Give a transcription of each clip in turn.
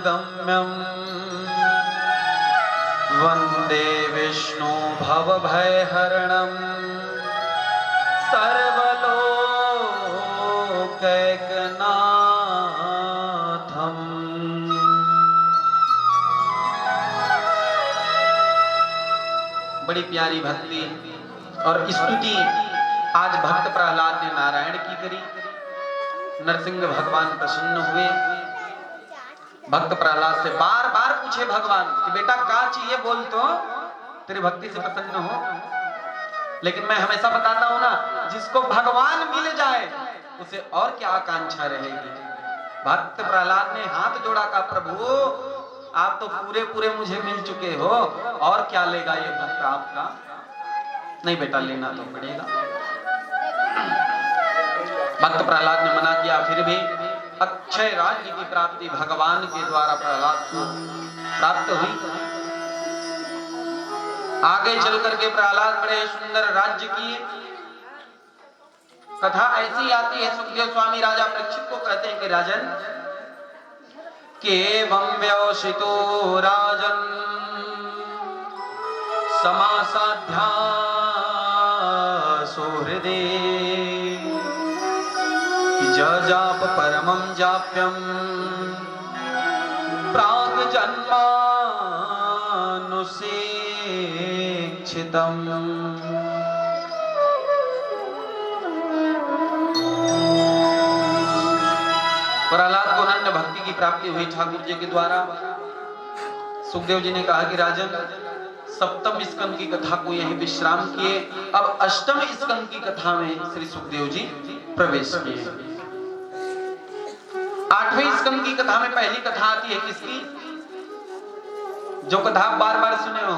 गम्यं वन्दे विष्णु भवभयहरणं सर्वलोकैकनाथम्। बड़ी प्यारी भक्ति और स्तुति आज भक्त प्रहलाद ने नारायण की करी। नरसिंह भगवान प्रसन्न हुए। भक्त प्रहलाद से बार बार पूछे भगवान कि बेटा क्या चाहिए, बोल तो तेरी भक्ति से प्रसन्न हो। लेकिन मैं हमेशा बताता हूं ना, जिसको भगवान मिल जाए उसे और क्या आकांक्षा रहेगी। भक्त प्रहलाद ने हाथ जोड़ा, कहा प्रभु आप तो पूरे पूरे मुझे मिल चुके हो, और क्या लेगा ये भक्त आपका। नहीं बेटा लेना तो पड़ेगा। भक्त प्रहलाद ने मना किया, फिर भी अक्षय राज्य की प्राप्ति भगवान के द्वारा प्रहलाद को प्राप्त हुई। आगे चल करके प्रहलाद बड़े सुंदर राज्य की कथा ऐसी आती है। सुखदेव स्वामी राजा परीक्षित को कहते हैं कि राजन, केवं व्यवसितो राजन समासाध्या सुहृदे जाप परमं जाप्यं प्राग जन्मानुसेक्षितम्। प्रहलाद को अनन्य भक्ति की प्राप्ति हुई ठाकुर जी के द्वारा। सुखदेव जी ने कहा कि राजन, सप्तम स्कंद की कथा को यहीं विश्राम किए, अब अष्टम स्कंद की कथा में श्री सुखदेव जी प्रवेश किए। आठवें स्कंद की कथा में पहली कथा आती है किसकी, जो कथा आप बार बार सुने हो।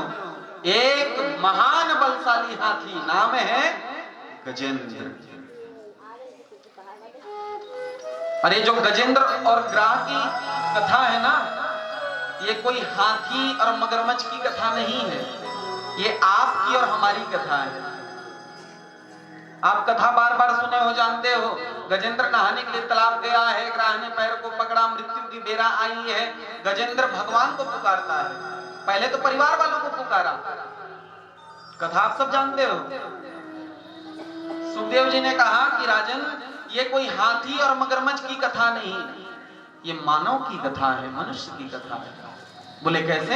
एक महान बलशाली हाथी, नाम है गजेंद्र। अरे जो गजेंद्र और ग्राह की कथा है ना, ये कोई हाथी और मगरमच्छ की कथा नहीं है, ये आपकी और हमारी कथा है। आप कथा बार बार सुने हो, जानते हो। गजेंद्र नहाने के लिए तालाब गया है, ग्राह ने पैर को पकड़ा, मृत्यु की बेरा आई है। गजेंद्र भगवान को पुकारता है, पहले तो परिवार वालों को पुकारा। कथा आप सब जानते हो। सुखदेव जी ने कहा कि राजन, ये कोई हाथी और मगरमच्छ की कथा नहीं, ये मानव की कथा है, मनुष्य की कथा है। बोले कैसे?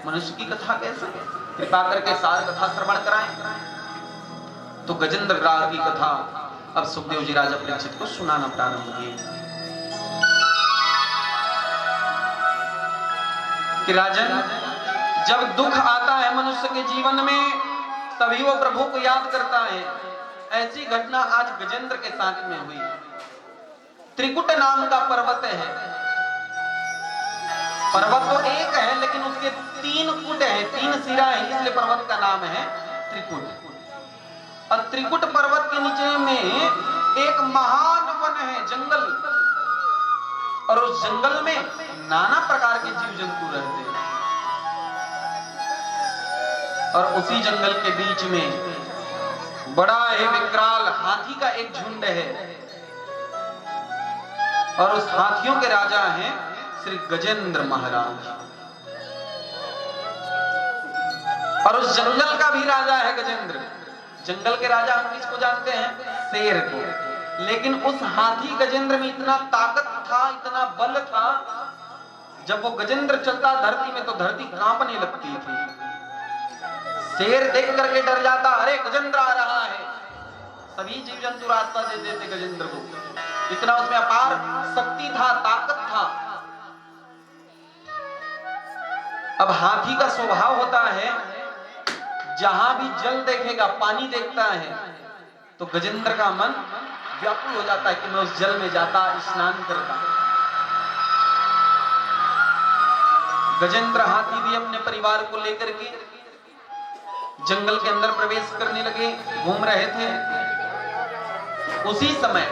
मनुष्य की कथा कैसे? कृपा करके सार कथा श्रवण कराएं। तो गजेंद्र ग्राह की कथा अब सुखदेव जी राजा परीक्षित को सुनाना प्रारंभ किए कि राजन, जब दुख आता है मनुष्य के जीवन में, तभी वो प्रभु को याद करता है। ऐसी घटना आज गजेंद्र के साथ में हुई। त्रिकुट नाम का पर्वत है। पर्वत तो एक है, लेकिन उसके 3 कुट है, 3 सिरा है, इसलिए पर्वत का नाम है त्रिकुट। और त्रिकुट पर्वत के नीचे में एक महान वन है, जंगल। और उस जंगल में नाना प्रकार के जीव जंतु रहते हैं। और उसी जंगल के बीच में बड़ा ही विकराल हाथी का एक झुंड है। और उस हाथियों के राजा हैं श्री गजेंद्र महाराज। और उस जंगल का भी राजा है गजेंद्र। जंगल के राजा हम किसको जानते हैं? शेर को। लेकिन उस हाथी गजेंद्र में इतना ताकत था, इतना बल था, जब वो गजेंद्र चलता धरती में तो धरती कांपने लगती थी। शेर देख करके डर जाता, अरे गजेंद्र आ रहा है। सभी जीव जंतु रास्ता दे देते गजेंद्र को, इतना उसमें अपार शक्ति था, ताकत था। अब हाथी का स्वभाव होता है, जहां भी जल देखेगा, पानी देखता है, तो गजेंद्र का मन व्याकुल हो जाता है कि मैं उस जल में जाता, स्नान करता। गजेंद्र हाथी भी अपने परिवार को लेकर के जंगल के अंदर प्रवेश करने लगे, घूम रहे थे। उसी समय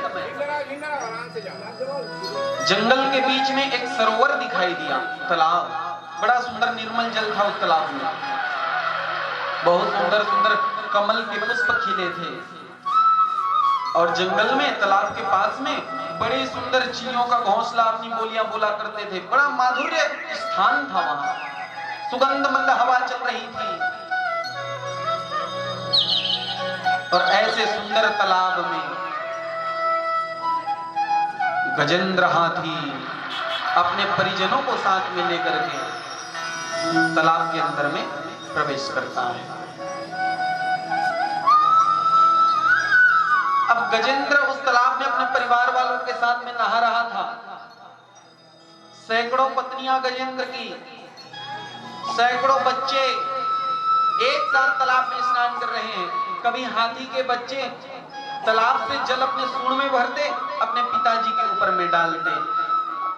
जंगल के बीच में एक सरोवर दिखाई दिया, तालाब। बड़ा सुंदर निर्मल जल था उस तालाब में। बहुत सुंदर सुंदर कमल के पुष्प खिले थे। और जंगल में तालाब के पास में बड़ी सुंदर चिड़ियों का घोंसला अपनी बोलियां बोला करते थे। बड़ा माधुर्य स्थान था वहां, सुगंध मंद हवा चल रही थी और ऐसे सुंदर तालाब में गजेंद्र हाथी अपने परिजनों को साथ में लेकर के तालाब के अंदर में प्रवेश करता है। अब गजेंद्र उस तालाब में अपने परिवार वालों के साथ में नहा रहा था। सैकड़ों पत्नियां गजेंद्र की, सैकड़ों बच्चे एक साथ तालाब में स्नान कर रहे हैं। कभी हाथी के बच्चे तालाब से जल अपने सूंड में भरते, अपने पिताजी के ऊपर में डालते।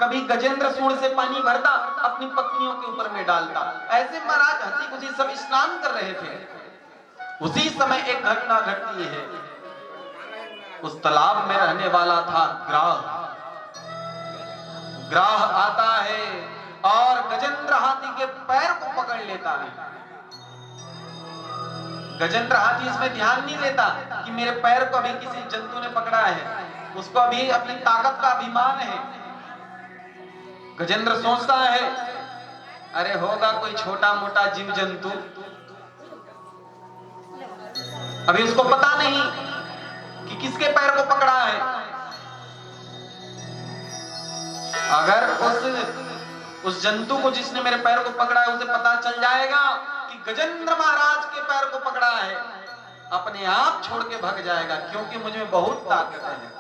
कभी गजेंद्र सूंड से पानी भरता, अपनी पत्नियों के ऊपर में डालता। ऐसे महाराज हंसी खुशी सब स्नान कर रहे थे। उसी समय एक घटना घटती है। उस तालाब में रहने वाला था ग्राह। ग्राह आता है और गजेंद्र हाथी के पैर को पकड़ लेता है। गजेंद्र हाथी इसमें ध्यान नहीं देता कि मेरे पैर को अभी किसी जंतु ने पकड़ा है, उसको अभी अपनी ताकत का अभिमान है। गजेंद्र सोचता है अरे होगा कोई छोटा मोटा जीव जंतु, अभी उसको पता नहीं कि किसके पैर को पकड़ा है। अगर उस जंतु को जिसने मेरे पैर को पकड़ा है उसे पता चल जाएगा कि गजेंद्र महाराज के पैर को पकड़ा है, अपने आप छोड़ के भाग जाएगा, क्योंकि मुझ में बहुत ताकत है।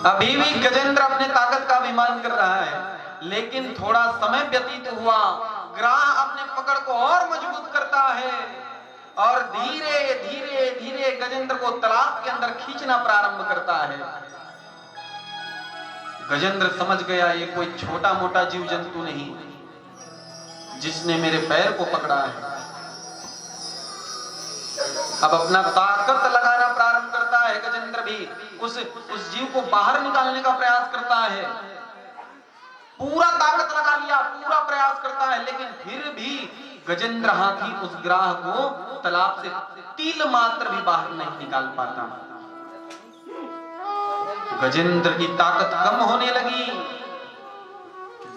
अभी भी गजेंद्र अपने ताकत का अभिमान कर रहा है, लेकिन थोड़ा समय व्यतीत हुआ, ग्राह अपने पकड़ को और मजबूत करता है और धीरे धीरे धीरे गजेंद्र को तालाब के अंदर खींचना प्रारंभ करता है। गजेंद्र समझ गया ये कोई छोटा मोटा जीव जंतु नहीं जिसने मेरे पैर को पकड़ा है। अब अपना ताकत लगाना प्रारंभ करता है। गजेंद्र भी उस जीव को बाहर निकालने का प्रयास करता है। पूरा ताकत लगा लिया, पूरा प्रयास करता है, लेकिन फिर भी गजेंद्र हाथी उस ग्राह को तालाब से तिल मात्र भी बाहर नहीं निकाल पाता। गजेंद्र की ताकत कम होने लगी।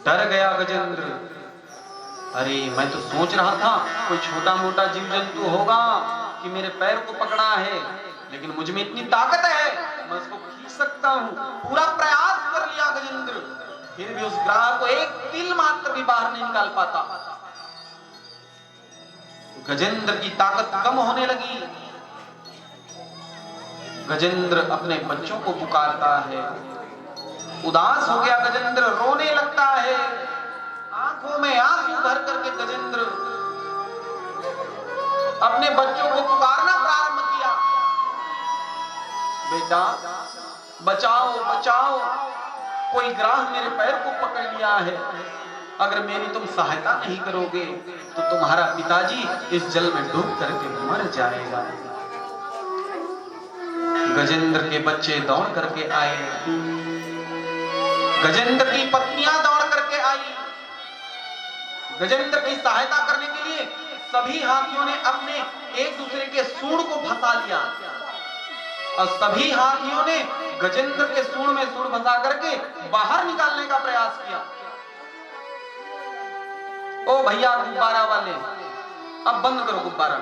डर गया गजेंद्र। अरे मैं तो सोच रहा था कोई छोटा मोटा जीव जंतु होगा कि मेरे पैर को पकड़ा है, लेकिन मुझ में इतनी ताकत है मैं उसको खींच सकता हूं। पूरा प्रयास कर लिया गजेंद्र, फिर भी उस ग्राह को एक तिल मात्र भी बाहर नहीं निकाल पाता। गजेंद्र की ताकत कम होने लगी। गजेंद्र अपने बच्चों को पुकारता है। उदास हो गया गजेंद्र, रोने लगता है। आंखों में आंसू भर करके गजेंद्र अपने बच्चों को पुकारना प्रारंभ किया, बेटा बचाओ बचाओ, कोई ग्राह मेरे पैर को पकड़ लिया है। अगर मेरी तुम सहायता नहीं करोगे तो तुम्हारा पिताजी इस जल में डूब करके मर जाएगा। गजेंद्र के बच्चे दौड़ करके आए, गजेंद्र की पत्नियां दौड़ करके आई। गजेंद्र की सहायता करने के लिए सभी हाथियों ने अपने एक दूसरे के सूंड को फंसा लिया और सभी हाथियों ने गजेंद्र के सूंड में सूंड फंसा करके बाहर निकालने का प्रयास किया। ओ भैया गुब्बारा वाले, अब बंद करो गुब्बारा,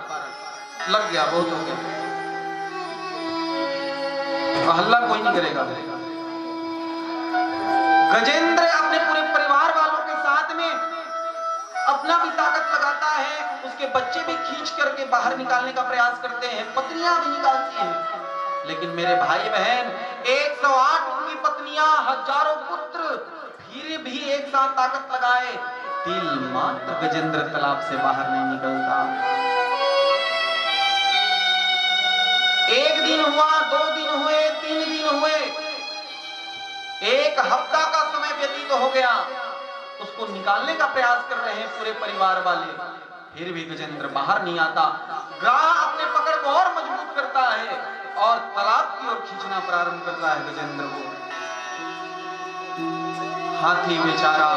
लग गया, बहुत हो गया, हल्ला कोई नहीं करेगा। गजेंद्र अपने पूरे परिवार वालों के साथ में अपना भी ताकत लगाता है, उसके बच्चे भी खींच करके बाहर निकालने का प्रयास करते हैं, पत्नियां भी निकालती हैं। लेकिन मेरे भाई बहन 108 उनकी पत्नियां, हजारों पुत्र, फिर भी एक साथ ताकत लगाए, तिल मात्र गजेंद्र तालाब से बाहर नहीं निकलता। एक दिन हुआ, 2 दिन हुए, 3 दिन हुए, 1 हफ्ता का समय व्यतीत हो गया। उसको निकालने का प्रयास कर रहे हैं पूरे परिवार वाले, फिर भी गजेंद्र बाहर नहीं आता। ग्राह अपने पकड़ को और मजबूत करता है और तालाब की ओर खींचना प्रारंभ करता है गजेंद्र को। हाथी बेचारा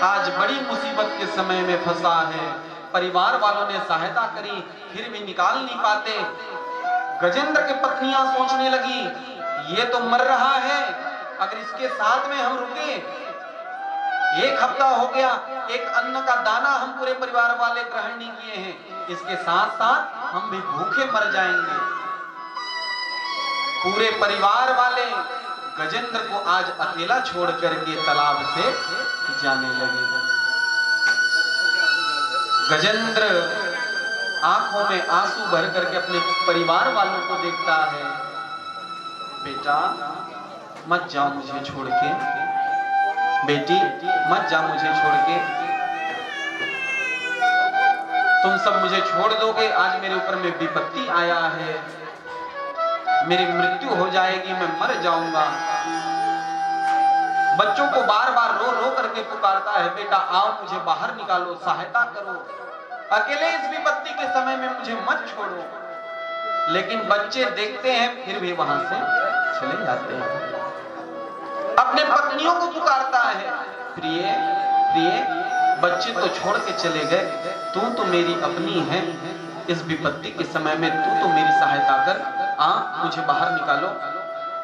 आज बड़ी मुसीबत के समय में फंसा है। परिवार वालों ने सहायता करी, फिर भी निकाल नहीं पाते। गजेंद्र की पत्नियां सोचने लगी, ये तो मर रहा है, अगर इसके साथ में हम रुके, 1 हफ्ता हो गया, एक अन्न का दाना हम पूरे परिवार वाले ग्रहण नहीं किए हैं, इसके साथ साथ हम भी भूखे मर जाएंगे। पूरे परिवार वाले गजेंद्र को आज अकेला छोड़ करके तालाब से जाने लगे। गजेंद्र आंखों में आंसू भर करके अपने परिवार वालों को देखता है, बेटा मत जाओ मुझे छोड़ के, बेटी मत जाओ मुझे छोड़ के, तुम सब मुझे छोड़ दोगे, आज मेरे ऊपर में विपत्ति आया है, मेरी मृत्यु हो जाएगी, मैं मर जाऊंगा। बच्चों को बार बार रो रो करके पुकारता है, बेटा आओ मुझे बाहर निकालो, सहायता करो, अकेले इस विपत्ति के समय में मुझे मत छोड़ो। लेकिन बच्चे देखते हैं फिर भी वहां से चले जाते हैं। अपने पत्नियों को पुकारता है, प्रिय प्रिय बच्चे तो छोड़ के चले गए, तू तो मेरी अपनी है, इस विपत्ति के समय में तू तो मेरी सहायता कर, मुझे बाहर निकालो।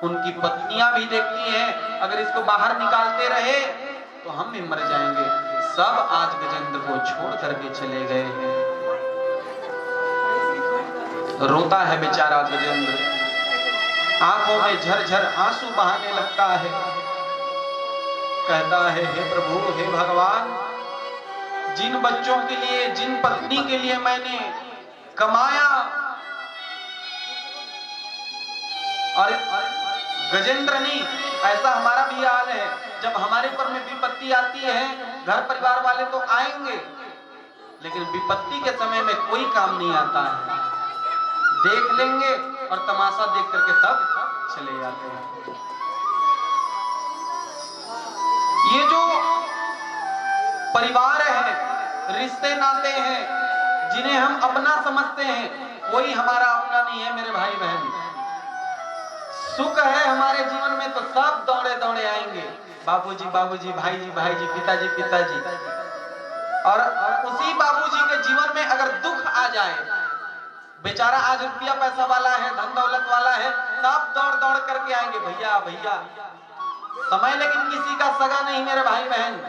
उनकी पत्नियां भी देखती हैं, अगर इसको बाहर निकालते रहे तो हम भी मर जाएंगे। सब आज गजेंद्र को छोड़ करके चले गए हैं। रोता है बेचारा गजेंद्र, आंखों में झरझर आंसू बहाने लगता है, कहता है, हे प्रभु हे भगवान, जिन बच्चों के लिए, जिन पत्नी के लिए मैंने कमाया, और गजेंद्र नहीं, ऐसा हमारा भी हाल है, जब हमारे पर में विपत्ति आती है, घर परिवार वाले तो आएंगे, लेकिन विपत्ति के समय में कोई काम नहीं आता है, देख लेंगे और तमाशा देख करके सब चले जाते हैं। ये जो परिवार है, रिश्ते नाते हैं, जिन्हें हम अपना समझते हैं, कोई हमारा अपना नहीं है मेरे भाई बहन। सुख है हमारे जीवन में तो सब दौड़े दौड़े आएंगे, बाबूजी बाबूजी, भाईजी भाईजी, पिताजी पिताजी, और उसी बाबूजी के जीवन में अगर दुख आ जाए, बेचारा आज रुपया पैसा वाला है, धन दौलत वाला है, सब दौड़ दौड़ करके आएंगे, भैया भैया, समय लेकिन किसी का सगा नहीं मेरे भाई बहन।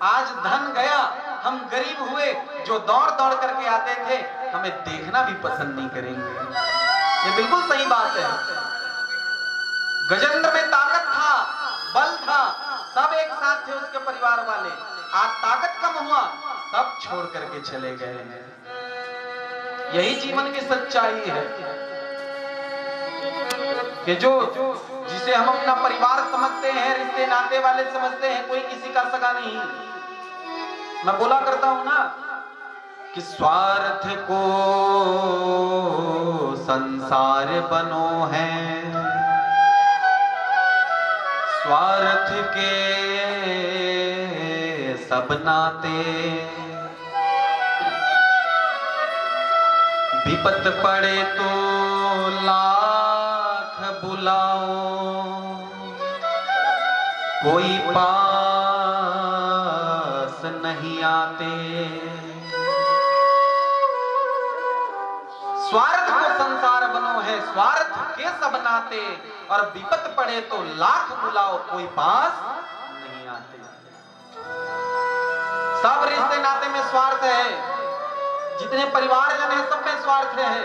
आज धन गया, हम गरीब हुए, जो दौड़ दौड़ करके आते थे हमें देखना भी पसंद नहीं करेंगे। ये बिल्कुल सही बात है। गजेंद्र में ताकत था, बल था, सब एक साथ थे उसके परिवार वाले, आज ताकत कम हुआ, सब छोड़ करके चले गए हैं। यही जीवन की सच्चाई है कि जो जिसे हम अपना परिवार समझते हैं, रिश्ते नाते वाले समझते हैं, कोई किसी का सगा नहीं। मैं बोला करता हूं ना कि स्वार्थ को संसार बनो है, स्वार्थ के सब नाते, विपत पड़े तो लाख बुलाओ, कोई पास नहीं आते। स्वार्थ को संसार बनो है, स्वार्थ के सब नाते, और विपत पड़े तो लाख बुलाओ, कोई पास नहीं आते। सब रिश्ते नाते में स्वार्थ है, जितने परिवारजन है सब में स्वार्थ है।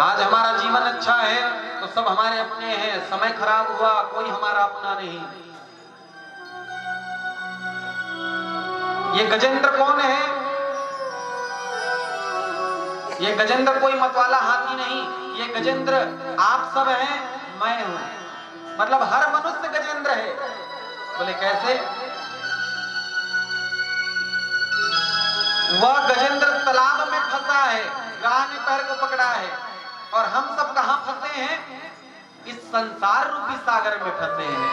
आज हमारा जीवन अच्छा है तो सब हमारे अपने हैं, समय खराब हुआ कोई हमारा अपना नहीं। ये गजेंद्र कौन है? ये गजेंद्र कोई मतवाला हाथी नहीं, ये गजेंद्र आप सब हैं, मैं हूं, मतलब हर मनुष्य गजेंद्र है। बोले कैसे? वह गजेंद्र तालाब में फंसा है, ग्राह ने पैर को पकड़ा है, और हम सब कहां फंसे हैं? इस संसार रूपी सागर में फंसे हैं।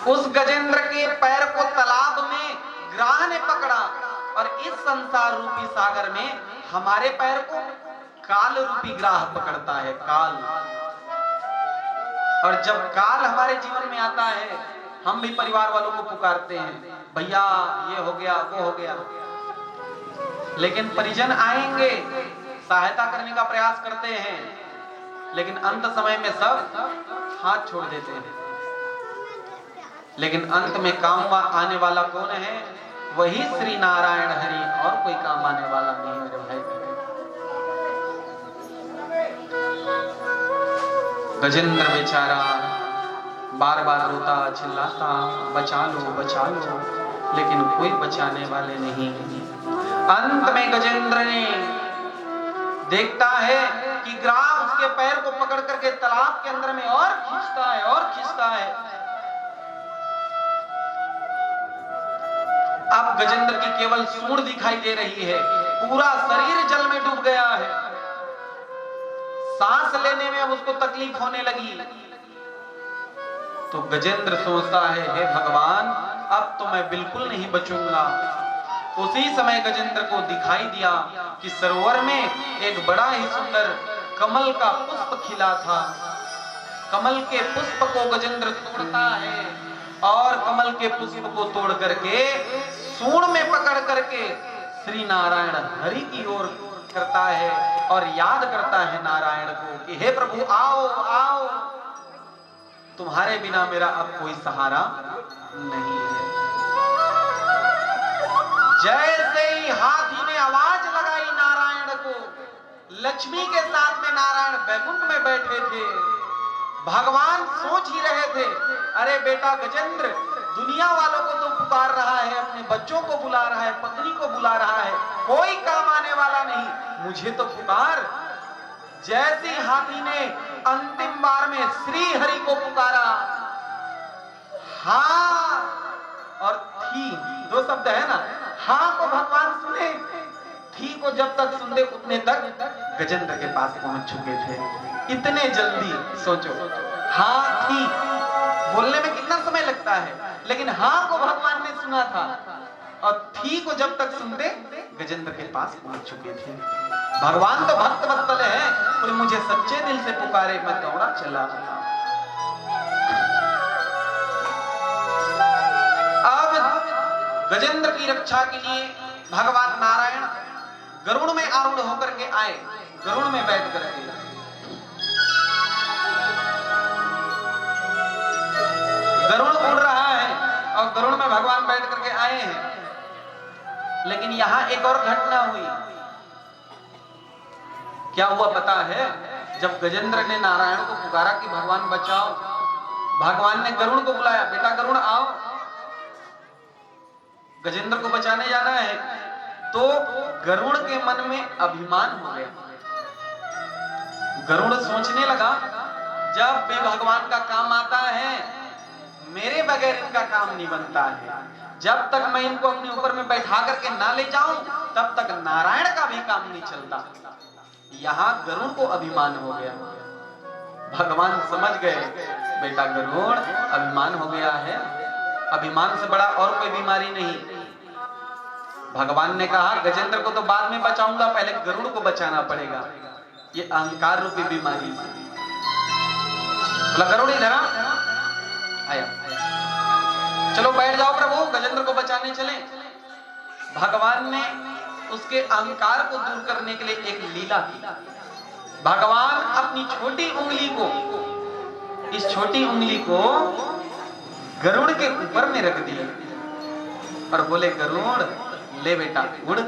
उस गजेंद्र के पैर को तालाब में ग्राह ने पकड़ा, और इस संसार रूपी सागर में हमारे पैर को काल रूपी ग्राह पकड़ता है, काल। और जब काल हमारे जीवन में आता है, हम भी परिवार वालों को पुकारते हैं, भैया ये हो गया वो हो गया, लेकिन परिजन आएंगे, सहायता करने का प्रयास करते हैं, लेकिन अंत समय में सब हाथ छोड़ देते हैं। लेकिन अंत में काम आने वाला कौन है? वही श्री नारायण हरि, और कोई काम आने वाला नहीं मेरे भाई। गजेंद्र बेचारा बार बार रोता चिल्लाता, बचा लो, लेकिन कोई बचाने वाले नहीं। अंत में गजेंद्र ने देखता है कि ग्राह उसके पैर को पकड़ करके तालाब के अंदर में और खींचता है और खींचता है। अब गजेंद्र की केवल सूंड दिखाई दे रही है, पूरा शरीर जल में डूब गया है। सांस लेने में अब उसको तकलीफ होने लगी। तो गजेंद्र सोचता है, हे भगवान, अब तो मैं बिल्कुल नहीं बचूंगा। उसी समय गजेंद्र को दिखाई दिया कि सरोवर में एक बड़ा ही सुंदर कमल का पुष्प खिला था। कमल के पुष्प को गजेंद्र तोड़ता है और कमल के पुष्प को तोड़ करके सूंड में पकड़ करके श्री नारायण हरि की ओर करता है और याद करता है नारायण को कि हे प्रभु आओ आओ, तुम्हारे बिना मेरा अब कोई सहारा नहीं है। जैसे ही हाथी ने आवाज लगाई नारायण को, लक्ष्मी के साथ में नारायण बैकुंठ में बैठे थे। भगवान सोच ही रहे थे, अरे बेटा गजेंद्र, दुनिया वालों को तो पुकार रहा है, अपने बच्चों को बुला रहा है, पत्नी को बुला रहा है, कोई काम आने वाला नहीं, मुझे तो पुकार। जैसे ही हाथी ने अंतिम बार में श्री हरि को पुकारा, हाँ और थी, दो शब्द है ना, हाँ को भगवान सुने, थी को जब तक सुनते उतने तक गजेंद्र के पास पहुंच चुके थे। इतने जल्दी, सोचो, हाँ थी बोलने में कितना समय लगता है, लेकिन हाँ को भगवान ने सुना था और थी को जब तक सुनते गजेंद्र के पास पहुंच चुके थे। भगवान तो भक्त वत्सल है, कोई मुझे सच्चे दिल से पुकारे, मैं दौड़ा चला। अब गजेंद्र की रक्षा के लिए भगवान नारायण गरुड़ में आरूढ़ होकर के आए, गरुड़ में बैठ करके गरुड़ उड़ रहा है और गरुड़ में भगवान बैठ करके आए हैं। लेकिन यहां एक और घटना हुई। क्या हुआ पता है? जब गजेंद्र ने नारायण को पुकारा कि भगवान बचाओ, भगवान ने गरुड़ को बुलाया, बेटा गरुड़ आओ, गजेंद्र को बचाने जाना है। तो गरुड़ के मन में अभिमान हो गया। गरुड़ सोचने लगा, जब भी भगवान का काम आता है, मेरे बगैर इनका काम नहीं बनता है। जब तक मैं इनको अपने ऊपर में बैठा करके ना ले जाऊं, तब तक नारायण का भी काम नहीं चलता। यहां गरुड़ को अभिमान हो गया। भगवान समझ गए, बेटा गरुड़ अभिमान हो गया है, अभिमान से बड़ा और कोई बीमारी नहीं। भगवान ने कहा गजेंद्र को तो बाद में बचाऊंगा, पहले गरुड़ को बचाना पड़ेगा, ये अहंकार रूपी बीमारी से। बोला गरुड़ इधर आया, चलो बैठ जाओ प्रभु, गजेंद्र को बचाने चले। भगवान ने उसके अहंकार को दूर करने के लिए एक लीला की। भगवान अपनी छोटी उंगली को, इस छोटी उंगली को गरुड़ के ऊपर में रख दिया और बोले गरुड़ ले बेटा उड़।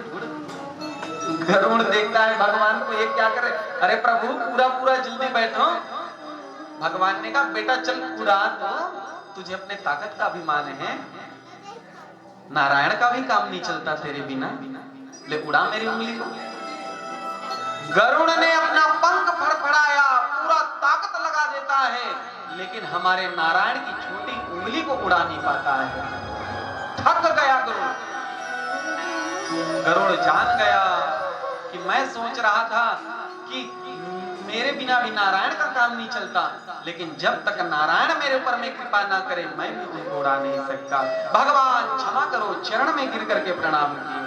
गरुड़ देखता है भगवान को, ये क्या करे? अरे प्रभु पूरा पूरा जल्दी बैठो। भगवान ने कहा बेटा चल उड़ा, तो तुझे अपने ताकत का अभिमान है, नारायण का भी काम नहीं चलता तेरे बिना, ले उड़ा मेरी उंगली को। गरुड़ ने अपना पंख फड़फड़ाया, पूरा ताकत लगा देता है, लेकिन हमारे नारायण की छोटी उंगली को उड़ा नहीं पाता है। थक गया गरुड़। गरुड़ जान गया कि मैं सोच रहा था कि मेरे बिना भी नारायण का काम नहीं चलता, लेकिन जब तक नारायण मेरे ऊपर में कृपा ना करे, मैं भी उनको उड़ा नहीं सकता। भगवान क्षमा करो, चरण में गिर करके प्रणाम किए।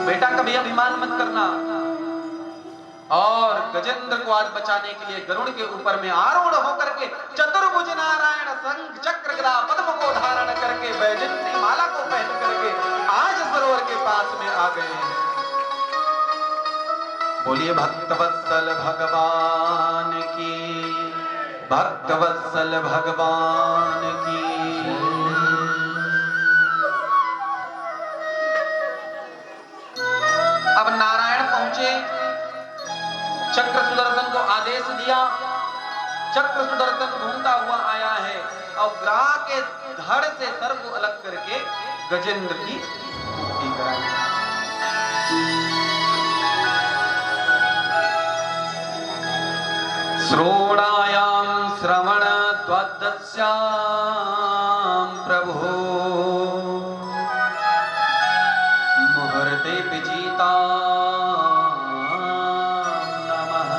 बेटा कभी अभिमान मत करना। और गजेंद्र को आज बचाने के लिए गरुड़ के ऊपर में आरूढ़ होकर के चतुर्भुज नारायण शंख चक्र गदा पद्म को धारण करके वैजयंती माला को पहन करके आज सरोवर के पास में आ गए हैं। बोलिए भक्तवत्सल भगवान की, भक्तवत्सल भगवान की। अब नारायण पहुंचे, चक्र सुदर्शन को आदेश दिया। चक्र सुदर्शन घूमता हुआ आया है और ग्राह के धड़ से सर को अलग करके गजेंद्र की मुक्ति कराई। श्रोणायाम श्रवण द्वादश्याम प्रभो मुहूर्ते विजिता नमः।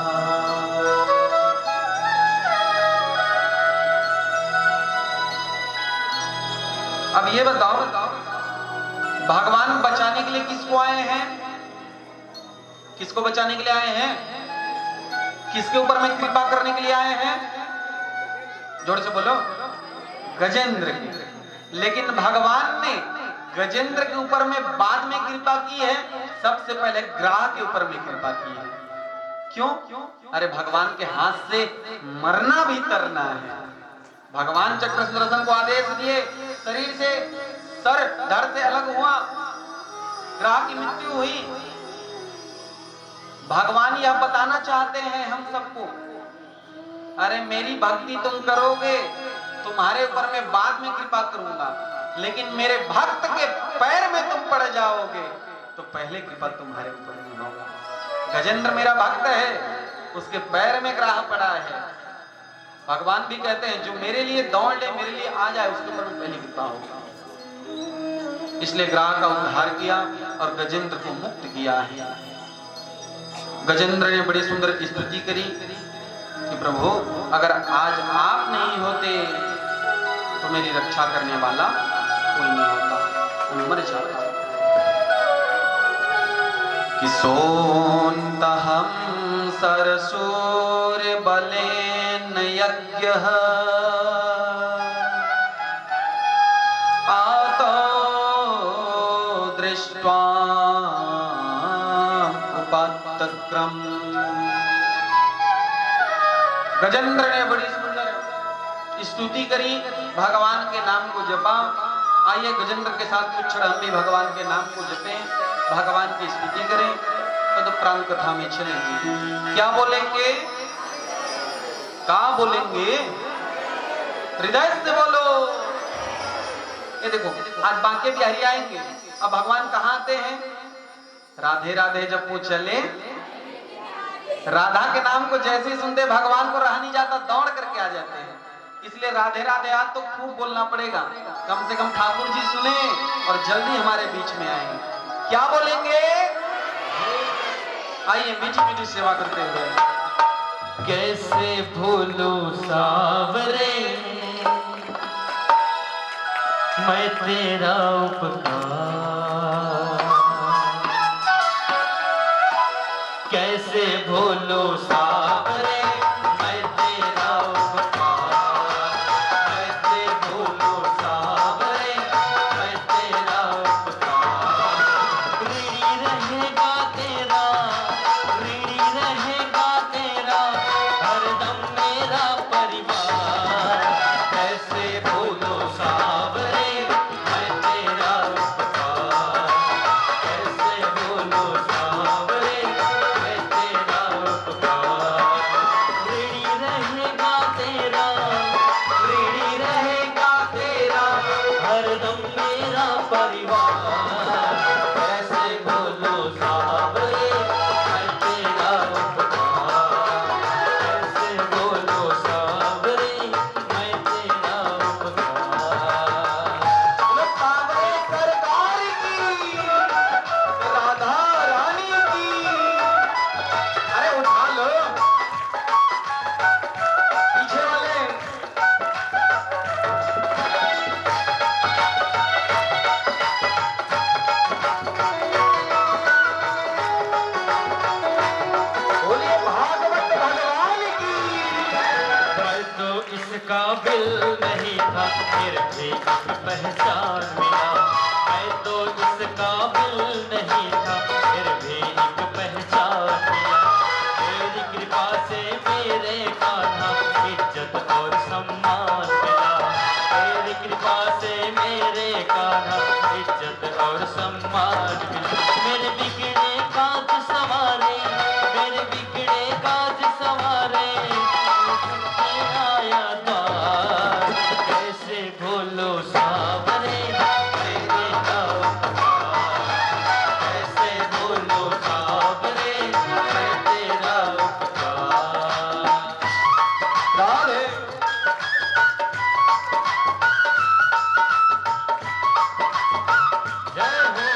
अब ये बताओ भगवान बचाने के लिए किसको आए हैं? किसको बचाने के लिए आए हैं? किसके ऊपर में कृपा करने के लिए आए हैं? जोर से बोलो। गजेंद्र की। लेकिन भगवान ने गजेंद्र के ऊपर में बाद में कृपा की है, सबसे पहले ग्राह के ऊपर में कृपा की है। क्यों? अरे भगवान के हाथ से मरना भी तरना है। भगवान चक्र सुदर्शन को आदेश दिए, शरीर से सर धड़ से अलग हुआ, ग्राह की मृत्यु हुई। भगवान यह बताना चाहते हैं हम सबको, अरे मेरी भक्ति तुम करोगे, तुम्हारे ऊपर मैं बाद में कृपा करूंगा, लेकिन मेरे भक्त के पैर में तुम पड़ जाओगे तो पहले कृपा तुम्हारे ऊपर नहीं होगा। गजेंद्र मेरा भक्त है, उसके पैर में ग्राह पड़ा है। भगवान भी कहते हैं जो मेरे लिए दौड़ ले, मेरे लिए आ जाए, उसके ऊपर में पहली कृपा होगा। इसलिए ग्राह का उद्धार किया और गजेंद्र को मुक्त किया है। गजेंद्र ने बड़ी सुंदर स्तुति करी कि प्रभु अगर आज आप नहीं होते तो मेरी रक्षा करने वाला कोई नहीं होता, मर जाता। कि सोन्तहं सरसूर बलेन यज्ञः आतो दृष्ट्वा उपात्तक्रम। गजेंद्र ने बड़ी सुंदर स्तुति करी, भगवान के नाम को जपा। आइए गजेंद्र के साथ कुछ क्षण हम भी भगवान के नाम को जपें, भगवान की स्तुति करें, तो प्राण कथा में चलेंगे। क्या बोलेंगे? कहाँ बोलेंगे? हृदय से बोलो। ये देखो आज बांके बिहारी आएंगे, अब भगवान कहाँ आते हैं? राधे राधे जब वो चले, राधा के नाम को जैसे ही सुनते भगवान को रहा नहीं जाता, दौड़ करके आ जाते हैं। इसलिए राधे राधे आज तो खूब बोलना पड़ेगा, कम से कम ठाकुर जी सुने और जल्दी हमारे बीच में आएंगे। क्या बोलेंगे? आइए मीठी मीठी सेवा करते हुए। कैसे भूलूं सावरे मैं तेरा उपकार, कैसे भूलूं सावरे मैं तेरा उपकार, कैसे भूलूं सावरे मैं तेरा उपकार। ऋणी रहेगा तेरा, ऋणी रहेगा तेरा हरदम मेरा परिवार। कैसे भूलूं सावरे मैं तेरा उपकार, कैसे भूलूं सावरे मैं तेरा उपकार। ऋणी रहेगा तेरा, ऋणी रहेगा तेरा हरदम मेरा परिवार। कैसे भूलूं सावरे मैं तेरा उपकार, कैसे भूलूं सावरे मैं तेरा उपकार। बोलो सावरे सरकार की, राधा रानी की। अरे उठा लो पीछे वाले। काबिल नहीं था, फिर भी एक पहचान मिला। मैं तो इस काबिल नहीं था, फिर भी एक पहचान मिला। तेरी कृपा से मेरे कान्हा इज्जत और सम्मान मिला। तेरी कृपा से मेरे कान्हा इज्जत और सम्मान मिला। मेरे बिगड़े काज सवारे, मेरे बिगड़े काज सवारे, आया द्वार। कैसे भूलो सावरे मेरे नाव पुकार, कैसे भूलो सावरे मैं तेरा उपकार। राधे जय हो।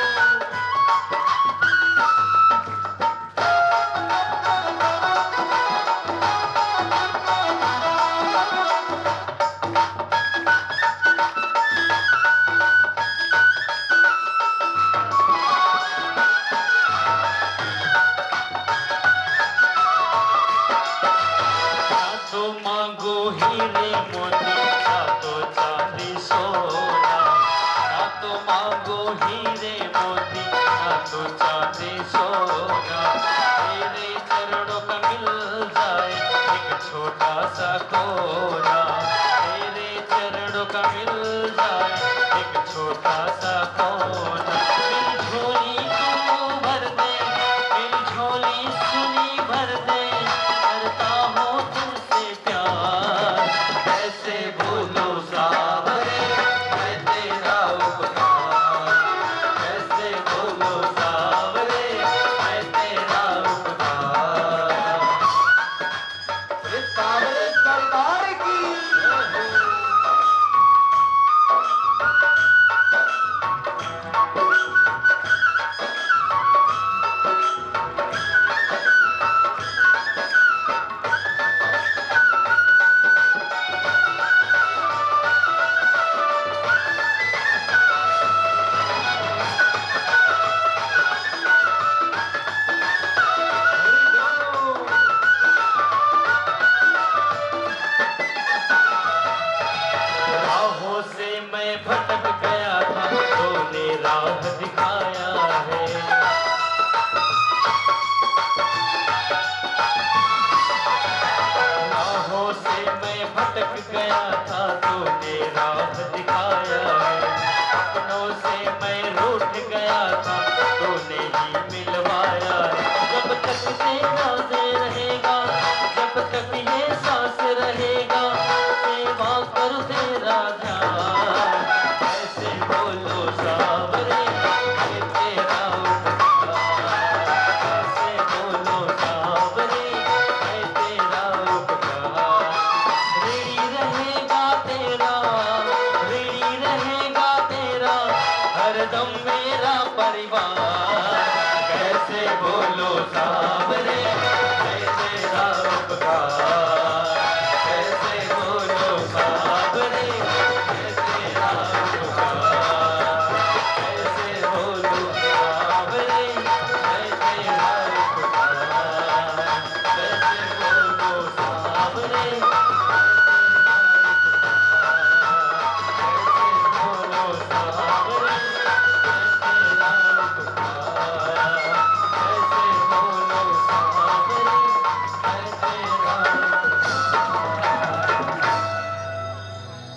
ना तो मांगो हीरे मोती, ना तो चांदी सोना। ना तो मांगो हीरे मोती, ना तो चांदी सोना। तेरे चरणों का मिल जाए एक छोटा सा कोना। तेरे चरणों का मिल जाए एक छोटा सा कोना। मेरी झोली तू भर दे, मेरी झोली सुनी भर दे, करता हूँ तुमसे प्यार। कैसे भूलो सावरे मैं तेरा उपकार, कैसे भूलो सावरे मैं तेरा उपकार। इस सावरे सरकार की राहों से मैं भटक गया था, तूने राह दिखाया है। राहों से मैं भटक गया था, तूने राह दिखाया है। अपनों से मैं रूठ गया था, तूने ही मिलवाया है। जब तक तेरा से रहेगा, जब तक ये सांस रहेगा, सेवा करूं तेरा ध्यान। कैसे बोलो सावरे मैं तेरा उपकार, कैसे बोलो सावरे मैं तेरा उपकार। ऋणी रहेगा तेरा, ऋणी रहेगा तेरा हरदम मेरा परिवार। कैसे बोलो सावरे मैं तेरा उपकार,